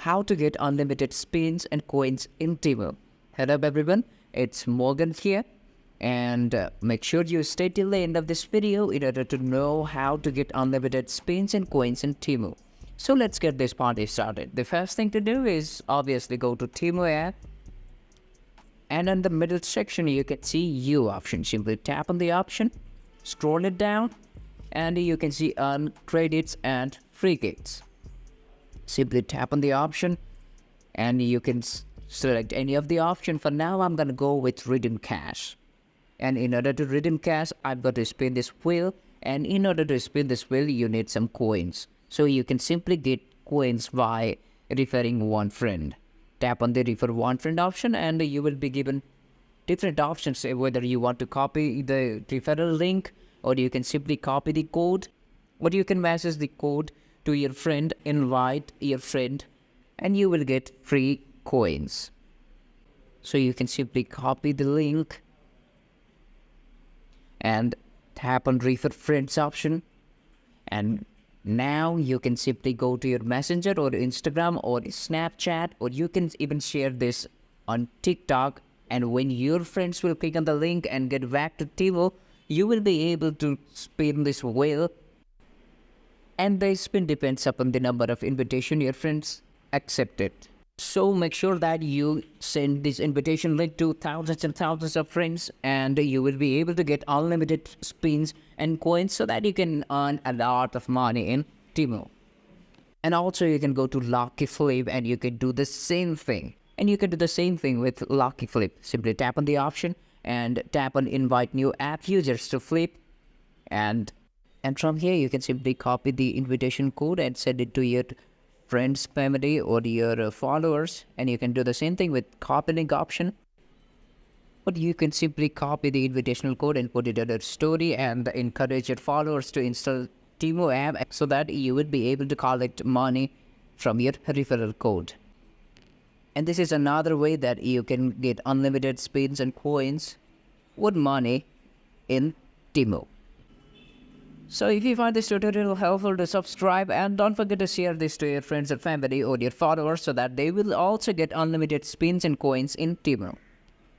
how to get unlimited spins and coins in Temu. Hello everyone, it's Morgan here, and make sure you stay till the end of this video in order to know how to get unlimited spins and coins in Temu. So let's get this party started. The first thing to do is obviously go to Temu app, and in the middle section you can see U option. Simply tap on the option, scroll it down, and you can see earn credits and free kits. Simply tap on the option and you can select any of the option. For now I'm gonna go with redeem cash, and in order to redeem cash I've got to spin this wheel, and in order to spin this wheel you need some coins. So you can simply get coins by referring one friend. Tap on the refer one friend option and you will be given different options, whether you want to copy the referral link, or you can simply copy the code, or you can message the code to your friend, invite your friend, and you will get free coins. So you can simply copy the link and tap on refer friends option, and now you can simply go to your messenger or Instagram or Snapchat, or you can even share this on TikTok, and when your friends will click on the link and get back to Temu, you will be able to spin this wheel, and the spin depends upon the number of invitation your friends accepted. So make sure that you send this invitation link to thousands and thousands of friends, and you will be able to get unlimited spins and coins so that you can earn a lot of money in Temu. And also you can go to Lucky Flip and you can do the same thing. And you can do the same thing with Lucky Flip. Simply tap on the option and tap on invite new app users to flip, and from here you can simply copy the invitation code and send it to your friends, family, or your followers. And you can do the same thing with copy link option, but you can simply copy the invitational code and put it in a story and encourage your followers to install Temu app so that you would be able to collect money from your referral code. And this is another way that you can get unlimited spins and coins with money in Temu. So if you find this tutorial helpful, to subscribe, and don't forget to share this to your friends and family or your followers so that they will also get unlimited spins and coins in Temu.